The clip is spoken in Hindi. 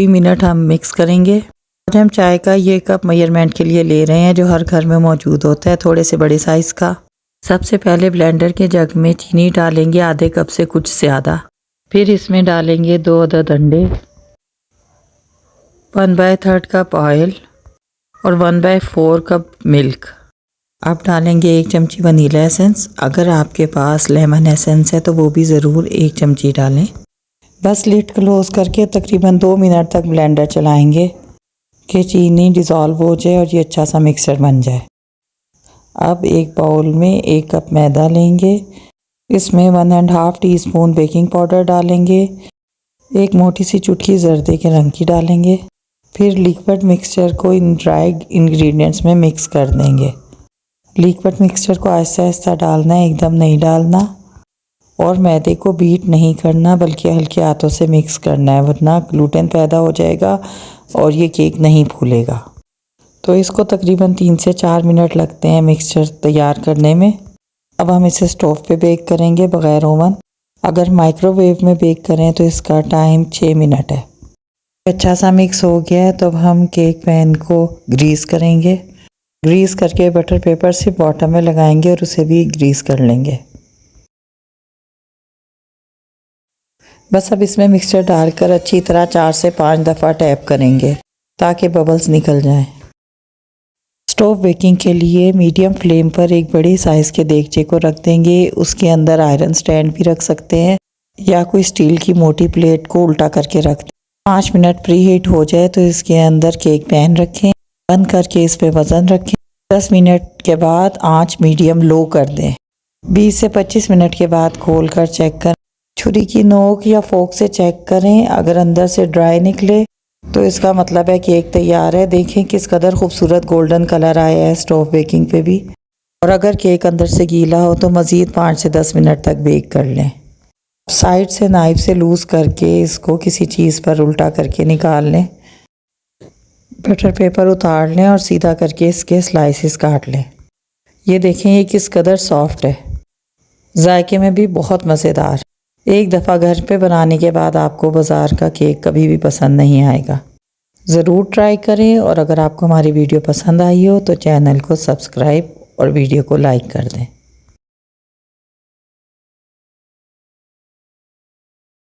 2 मिनट हम मिक्स करेंगे। आज हम चाय का ये कप मेजरमेंट के लिए ले रहे हैं जो हर घर में मौजूद होता है, थोड़े से बड़े साइज़ का। सबसे पहले ब्लेंडर के जग में चीनी डालेंगे आधे कप से कुछ ज़्यादा। फिर इसमें डालेंगे 2 अदद अंडे, 1/3 कप ऑयल और 1/4 कप मिल्क। अब डालेंगे 1 चमची वनीला एसेंस। अगर आपके पास लेमन एसेंस है तो वो भी ज़रूर 1 चमची डालें। बस लिड क्लोज़ करके तकरीबन 2 मिनट तक ब्लेंडर चलाएंगे कि चीनी डिज़ोल्व हो जाए और ये अच्छा सा मिक्सचर बन जाए। अब एक बाउल में 1 कप मैदा लेंगे, इसमें 1.5 टीस्पून बेकिंग पाउडर डालेंगे, एक मोटी सी चुटकी जर्दे के रंग की डालेंगे। फिर लिक्विड मिक्सचर को इन ड्राई इंग्रेडिएंट्स में मिक्स कर देंगे। लिक्विड मिक्सचर को आहिस्ता आहिस्ता डालना है, एकदम नहीं डालना, और मैदे को बीट नहीं करना बल्कि हल्के हाथों से मिक्स करना है, वरना ग्लूटेन पैदा हो जाएगा और ये केक नहीं फूलेगा। तो इसको तकरीबन 3 से 4 मिनट लगते हैं मिक्सचर तैयार करने में। अब हम इसे स्टोव पे बेक करेंगे बग़ैर ओवन। अगर माइक्रोवेव में बेक करें तो इसका टाइम 6 मिनट है। अच्छा सा मिक्स हो गया है तो अब हम केक पैन को ग्रीस करेंगे। ग्रीस करके बटर पेपर से बॉटम में लगाएंगे और उसे भी ग्रीस कर लेंगे। बस अब इसमें मिक्सचर डालकर अच्छी तरह 4 से 5 दफ़ा टैप करेंगे ताकि बबल्स निकल जाएं। स्टोव बेकिंग के लिए मीडियम फ्लेम पर एक बड़ी साइज़ के देगचे को रख देंगे। उसके अंदर आयरन स्टैंड भी रख सकते हैं या कोई स्टील की मोटी प्लेट को उल्टा करके रख दें। 5 मिनट प्री हीट हो जाए तो इसके अंदर केक पैन रखें, बंद करके इस पर वज़न रखें। 10 मिनट के बाद आंच मीडियम लो कर दें। 20 से 25 मिनट के बाद खोल कर चेक करें। छुरी की नोक या फोक से चेक करें, अगर अंदर से ड्राई निकले तो इसका मतलब है केक तैयार है। देखें किस कदर खूबसूरत गोल्डन कलर आया है स्टोव बेकिंग पे भी। और अगर केक अंदर से गीला हो तो मज़ीद 5 से 10 मिनट तक बेक कर लें। साइड से नाइफ से लूज़ करके इसको किसी चीज़ पर उल्टा करके निकाल लें। बटर पेपर उतार लें और सीधा करके इसके स्लाइसेस काट लें। ये देखें ये किस कदर सॉफ्ट है, जायके में भी बहुत मज़ेदार। एक दफ़ा घर पे बनाने के बाद आपको बाज़ार का केक कभी भी पसंद नहीं आएगा। ज़रूर ट्राई करें, और अगर आपको हमारी वीडियो पसंद आई हो तो चैनल को सब्सक्राइब और वीडियो को लाइक कर दें।